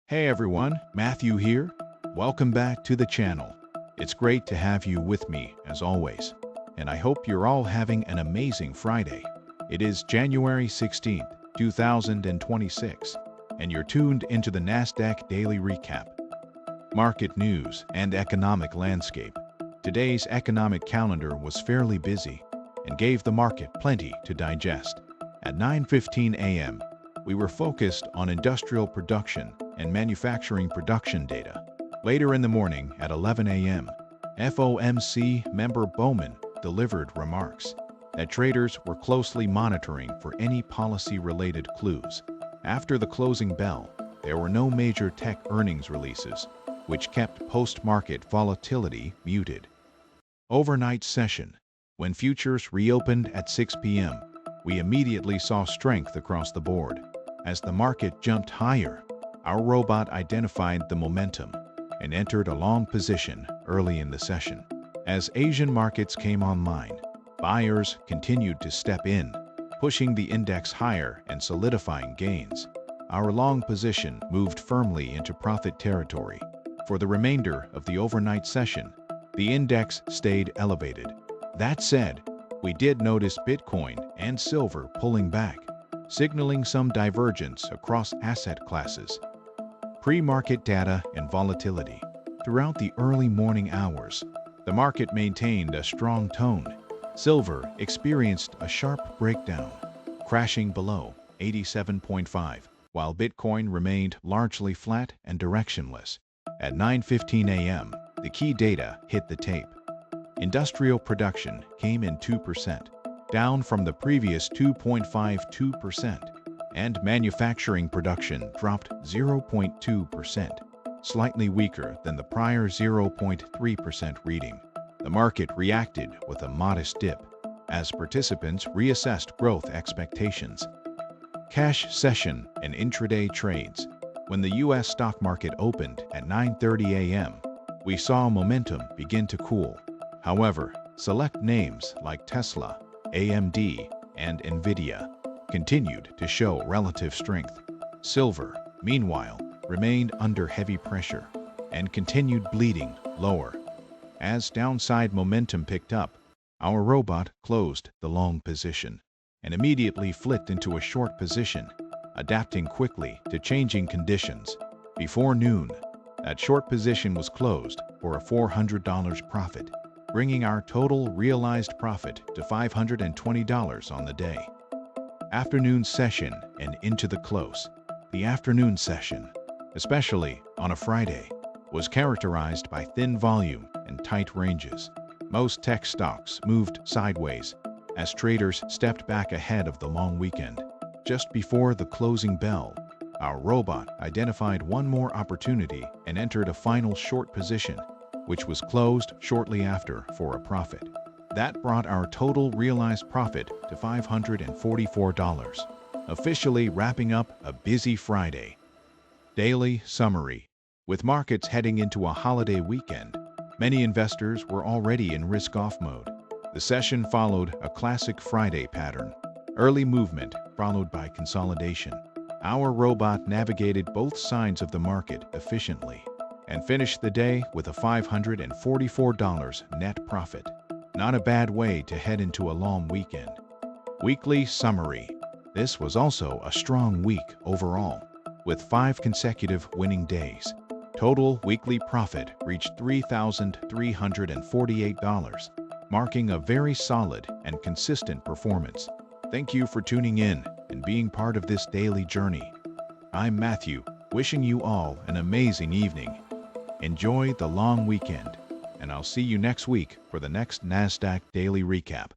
Hey everyone, Matthew here. Welcome back to the channel. It's great to have you with me as always, and I hope you're all having an amazing Friday. It is January 16th, 2026, and you're tuned into the Nasdaq Daily Recap. Market news and economic landscape. Today's economic calendar was fairly busy and gave the market plenty to digest. At 9:15 a.m., we were focused on industrial production and manufacturing production data. Later in the morning at 11 a.m., FOMC member Bowman delivered remarks that traders were closely monitoring for any policy-related clues. After the closing bell, there were no major tech earnings releases, which kept post-market volatility muted. Overnight session. When futures reopened at 6 p.m., we immediately saw strength across the board. As the market jumped higher, our robot identified the momentum and entered a long position early in the session. As Asian markets came online, buyers continued to step in, pushing the index higher and solidifying gains. Our long position moved firmly into profit territory. For the remainder of the overnight session, the index stayed elevated. That said, we did notice Bitcoin and silver pulling back, signaling some divergence across asset classes. Pre-market data and volatility. Throughout the early morning hours, the market maintained a strong tone. Silver experienced a sharp breakdown, crashing below 87.5, while Bitcoin remained largely flat and directionless. At 9:15 a.m., the key data hit the tape. Industrial production came in 2%, down from the previous 2.52%, and manufacturing production dropped 0.2%, slightly weaker than the prior 0.3% reading. The market reacted with a modest dip as participants reassessed growth expectations. Cash session and intraday trades. When the U.S. stock market opened at 9:30 a.m., we saw momentum begin to cool. However, select names like Tesla, AMD, and Nvidia continued to show relative strength. Silver, meanwhile, remained under heavy pressure and continued bleeding lower. As downside momentum picked up, our robot closed the long position and immediately flipped into a short position, adapting quickly to changing conditions. Before noon, that short position was closed for a $400 profit, bringing our total realized profit to $520 on the day. Afternoon session and into the close. The afternoon session, especially on a Friday, was characterized by thin volume and tight ranges. Most tech stocks moved sideways as traders stepped back ahead of the long weekend. Just before the closing bell, our robot identified one more opportunity and entered a final short position, which was closed shortly after for a profit. That brought our total realized profit to $544, officially wrapping up a busy Friday. Daily summary. With markets heading into a holiday weekend, many investors were already in risk-off mode. The session followed a classic Friday pattern: early movement followed by consolidation. Our robot navigated both sides of the market efficiently and finished the day with a $544 net profit. Not a bad way to head into a long weekend. Weekly summary. This was also a strong week overall, with 5 consecutive winning days. Total weekly profit reached $3,348, marking a very solid and consistent performance. Thank you for tuning in and being part of this daily journey. I'm Matthew, wishing you all an amazing evening. Enjoy the long weekend, and I'll see you next week for the next Nasdaq Daily Recap.